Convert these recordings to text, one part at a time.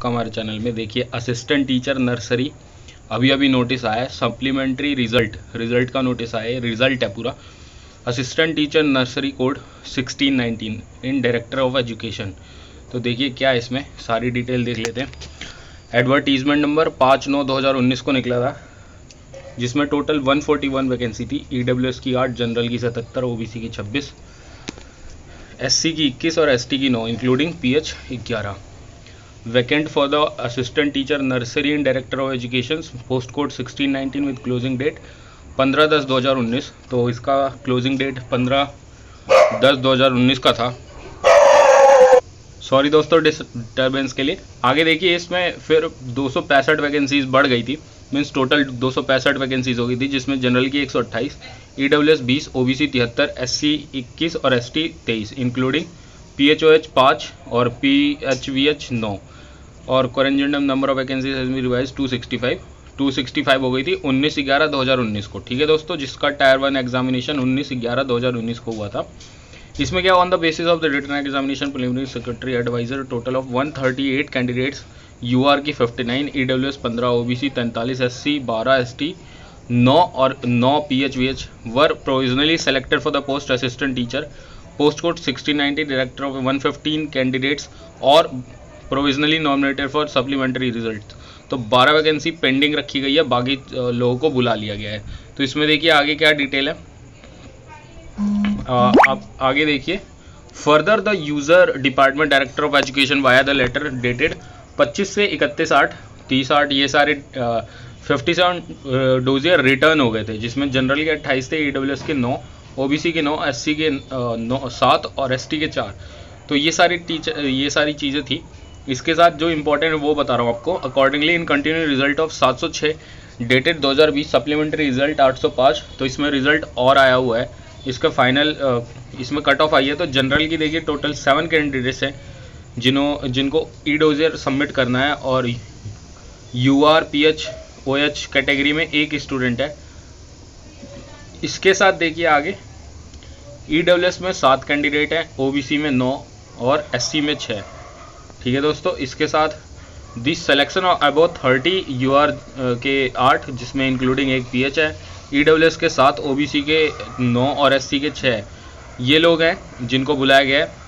आपका हमारे चैनल में। देखिए असिस्टेंट टीचर नर्सरी अभी अभी नोटिस आया है, सप्लीमेंट्री रिजल्ट का नोटिस आया है, रिजल्ट है पूरा। Assistant teacher nursery code 1619 in director of education. तो देखिए क्या इसमें सारी डिटेल देख लेते हैं। एडवर्टीजमेंट नंबर 5/9/2019 को निकला था, जिसमें टोटल 141 वैकेंसी थी। ईडब्ल्यूएस की 8, जनरल की 77, ओबीसी की 26, एससी की 21 और एसटी की 9 including PH 11। Vacant for the assistant teacher nursery in director of education, post code 1619 with closing date 15/10/2019। तो इसका क्लोजिंग डेट 15/10/2019 का था। सॉरी दोस्तों डिस्टर्बेंस के लिए। आगे देखिए इसमें फिर 265 वैकेंसीज बढ़ गई थी, मीन्स टोटल 265 वैकेंसीज हो गई थी, जिसमें जनरल की 128, ईडब्ल्यूएस 20, ओबीसी 73, एससी 21 और एसटी 23 इंक्लूडिंग पीएचओएच 5 और पीएचवीएच 9। और corrigendum number of vacancies has been revised 265 हो गई थी 19/11/2019 को। ठीक है दोस्तों, जिसका टायर 1 एग्जामिनेशन 19/11/2019 को हुआ था। इसमें क्या, on the basis of the written examination preliminary secretary adviser total of 138 candidates, UR की 59, ईडब्ल्यूएस 15, ओबीसी 43, एससी 12, एसटी 9 और 9 PHVH were provisionally selected for the post assistant teacher, post code 1690 director of 115 candidates और provisionally nominated for supplementary result. तो 12 vacancy pending रखी गई है, बाकी लोगों को बुला लिया गया है। तो इसमें देखिए आगे क्या डिटेल है। आप आगे देखिए, further the user department director of education via the letter dated 25 से 31/8 30/8 ये सारे 57 डोजियर रिटर्न हो गए थे, जिसमें जनरल के 28 थे, ईडब्ल्यूएस के 9, ओबीसी के 9, एससी के 7 और एसटी के 4। तो ये सारी चीज़ें थी। इसके साथ जो इंपॉर्टेंट है वो बता रहा हूँ आपको। Accordingly in continue result of 706 dated 2020, supplementary result 805। तो इसमें रिजल्ट और आया हुआ है, इसका फाइनल इसमें कट ऑफ आई है। तो जनरल की देखिए टोटल 7 कैंडिडेट्स हैं जिनको ई डोजियर सबमिट करना है, और यूआर पीएच ओएच कैटेगरी में 1 स्टूडेंट है। इसके साथ देखिए आगे, ईडब्ल्यूएस में 7 कैंडिडेट हैं, ओबीसी में 9 और एससी में 6। ठीक है दोस्तों, इसके साथ this selection of about 30 UR के 8, जिसमें इंक्लूडिंग 1 पीएच है, ईडब्ल्यूएस के 7, ओबीसी के 9 और एससी के 6। ये लोग हैं जिनको बुलाया गया है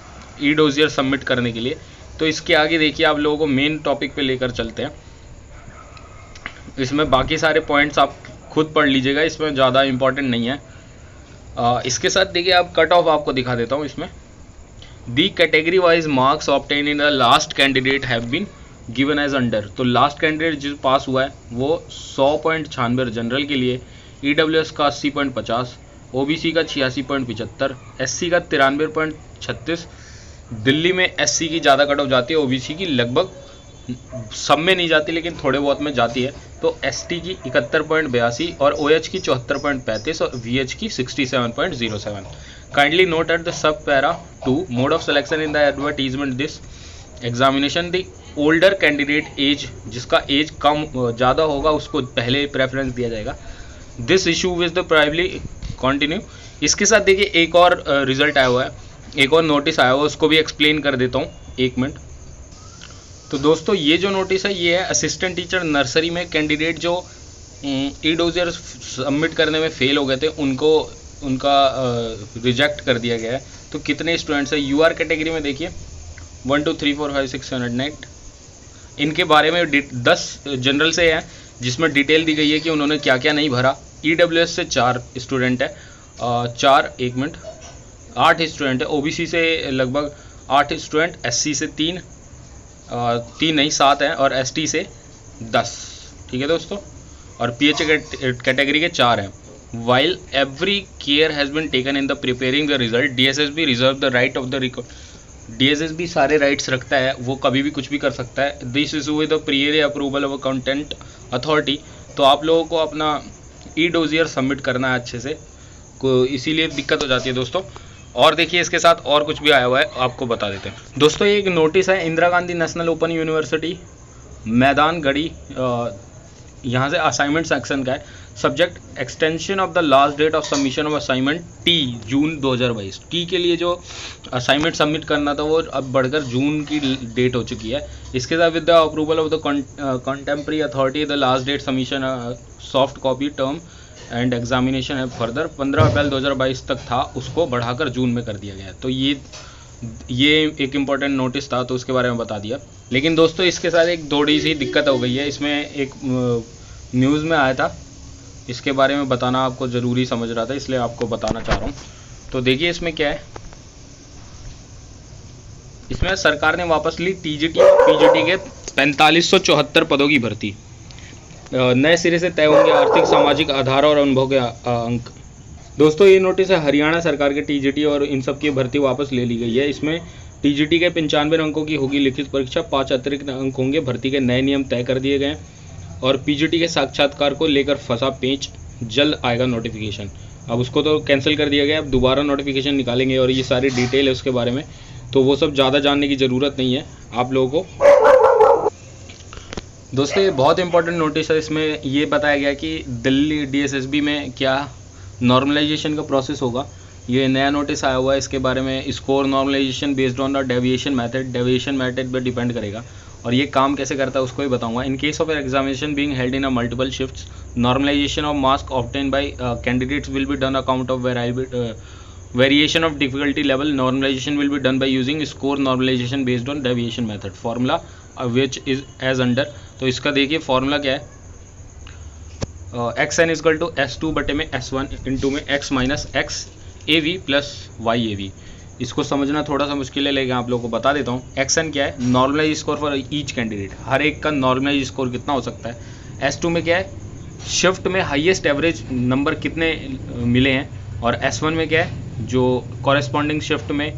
ई डोजियर सबमिट करने के लिए। तो इसके आगे देखिए, आप लोगों को मेन टॉपिक पे लेकर चलते हैं। इसमें बाकी सारे पॉइंट्स आप खुद पढ़ लीजिएगा, इसमें ज़्यादा इंपॉर्टेंट नहीं है। इसके साथ देखिए, आप कट ऑफ आपको दिखा देता हूँ। इसमें the category wise marks obtain in the last candidate have been given as under. तो लास्ट कैंडिडेट जो पास हुआ है वो 100.96 जनरल के लिए, ईडब्ल्यूएस का 80.50, ओबीसी का 86.75, एससी का 93.36। दिल्ली में एससी की ज़्यादा कट ऑफ जाती है, ओबीसी की लगभग सब में नहीं जाती लेकिन थोड़े बहुत में जाती है। तो एसटी की 71.82 और ओएच की 74.35 और वीएच की 67.07। Kindly note at the sub para 2 mode of selection in the advertisement this examination. The older candidate age, जिसका एज कम ज़्यादा होगा उसको पहले प्रेफरेंस दिया जाएगा। This issue was the primely continue. इसके साथ देखिए एक और रिजल्ट आया हुआ है, एक और नोटिस आया हुआ है, उसको भी एक्सप्लेन कर देता हूँ, 1 मिनट। तो दोस्तों ये जो नोटिस है ये है असिस्टेंट टीचर नर्सरी में कैंडिडेट जो ई डोजियर सबमिट करने में फेल हो गए थे उनका रिजेक्ट कर दिया गया है। तो कितने स्टूडेंट्स हैं यूआर कैटेगरी में देखिए 1 2 3 4 5 6 7 8 9। इनके बारे में 10 जनरल से हैं, जिसमें डिटेल दी गई है कि उन्होंने क्या क्या नहीं भरा। ईडब्ल्यूएस से 4 स्टूडेंट है, 8 स्टूडेंट है, ओबीसी से लगभग 8 स्टूडेंट, एससी से 3 नहीं 7 हैं, और एसटी से 10। ठीक है दोस्तों, और पीएच कैटेगरी के 4 हैं। While every care has been taken in the preparing the result, DSSB reserve the right of the record. DSSB सारे राइट्स रखता है, वो कभी भी कुछ भी कर सकता है। This is with the prior approval of content authority. तो आप लोगों को अपना ई डोजियर सबमिट करना है अच्छे से, इसीलिए दिक्कत हो जाती है दोस्तों। और देखिए इसके साथ और कुछ भी आया हुआ है, आपको बता देते हैं दोस्तों। ये एक नोटिस है, Indira Gandhi National Open University Maidan Garhi, यहाँ से असाइनमेंट सेक्शन का है। Subject extension of the last date of submission of assignment T June 2022। T के लिए जो असाइनमेंट सबमिट करना था वो अब बढ़कर जून की डेट हो चुकी है। इसके साथ with the approval of the contemporary authority the last date submission soft copy term end examination है फर्दर 15 अप्रैल 2022 तक था, उसको बढ़ाकर जून में कर दिया गया। तो ये एक इम्पॉर्टेंट नोटिस था, तो उसके बारे में बता दिया। लेकिन दोस्तों इसके साथ एक थोड़ी सी दिक्कत हो गई है। इसमें एक न्यूज़ में आया था, इसके बारे में बताना आपको ज़रूरी समझ रहा था, इसलिए आपको बताना चाह रहा हूँ। तो देखिए इसमें क्या है, इसमें सरकार ने वापस ली टीजीटी पीजीटी के 4574 पदों की भर्ती। नए सिरे से तय होंगे आर्थिक सामाजिक आधार और अनुभव के अंक। दोस्तों ये नोटिस है हरियाणा सरकार के टीजीटी और इन सब की भर्ती वापस ले ली गई है। इसमें टीजीटी के 95 अंकों की होगी लिखित परीक्षा, 5 अतिरिक्त अंक होंगे। भर्ती के नए नियम तय कर दिए गए और पीजीटी के साक्षात्कार को लेकर फंसा पेंच, जल्द आएगा नोटिफिकेशन। अब उसको तो कैंसिल कर दिया गया, अब दोबारा नोटिफिकेशन निकालेंगे और ये सारी डिटेल है उसके बारे में, तो वो सब ज़्यादा जानने की ज़रूरत नहीं है आप लोगों को। दोस्तों ये बहुत इंपॉर्टेंट नोटिस है। इसमें ये बताया गया कि दिल्ली डीएसएसबी में क्या नॉर्मलाइजेशन का प्रोसेस होगा। ये नया नोटिस आया हुआ है, इसके बारे में score normalisation based on the deviation method पे डिपेंड करेगा और ये काम कैसे करता है उसको ही बताऊंगा। In case of examination being held in a multiple shifts, normalisation of marks obtain by candidates will be done account of variation of difficulty level. Normalization will be done by using score normalization based on deviation method. Formula which is as under. तो इसका देखिए formula क्या है, xn equal to s2 बटे में s1 into में x minus X A V plus Y A V. इसको समझना थोड़ा सा मुश्किल है लेकिन आप लोगों को बता देता हूँ। xn क्या है, normalise score for each candidate, हर एक का नॉर्मलाइज स्कोर कितना हो सकता है। s2 में क्या है, शिफ्ट में हाईएस्ट एवरेज नंबर कितने मिले हैं, और s1 में क्या है, जो कॉरेस्पॉन्डिंग शिफ्ट में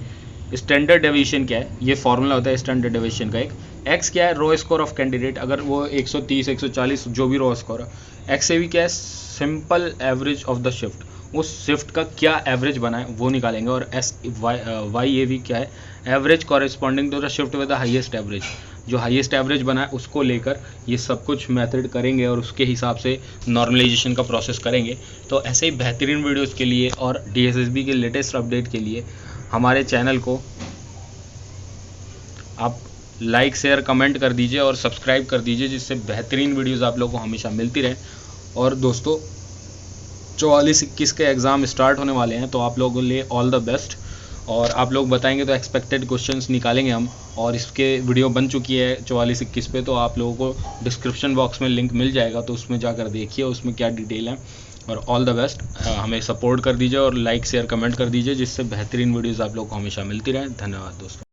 स्टैंडर्ड डेविएशन क्या है, ये फॉर्मूला होता है स्टैंडर्ड डेविएशन का एक। x क्या है, रो स्कोर ऑफ कैंडिडेट, अगर वो 130 140 जो भी रो स्कोर है। x भी क्या है, simple average of the shift, उस शिफ्ट का क्या एवरेज बना है वो निकालेंगे। और वाई ए वी क्या है, average corresponding to the shift with the highest average, जो हाईएस्ट एवरेज बना है उसको लेकर ये सब कुछ मेथड करेंगे और उसके हिसाब से नॉर्मलाइजेशन का प्रोसेस करेंगे। तो ऐसे ही बेहतरीन वीडियोस के लिए और डीएसएसबी के लेटेस्ट अपडेट के लिए हमारे चैनल को आप लाइक शेयर कमेंट कर दीजिए और सब्सक्राइब कर दीजिए, जिससे बेहतरीन वीडियोस आप लोगों को हमेशा मिलती रहे। और दोस्तों 44-21 के एग्ज़ाम स्टार्ट होने वाले हैं, तो आप लोगों के लिए ऑल द बेस्ट। और आप लोग बताएंगे तो एक्सपेक्टेड क्वेश्चंस निकालेंगे हम, और इसके वीडियो बन चुकी है 44-21 पे, तो आप लोगों को डिस्क्रिप्शन बॉक्स में लिंक मिल जाएगा, तो उसमें जाकर देखिए उसमें क्या डिटेल है। और ऑल द बेस्ट, हमें सपोर्ट कर दीजिए और लाइक शेयर कमेंट कर दीजिए, जिससे बेहतरीन वीडियोज़ आप लोग को हमेशा मिलती रहे। धन्यवाद दोस्तों।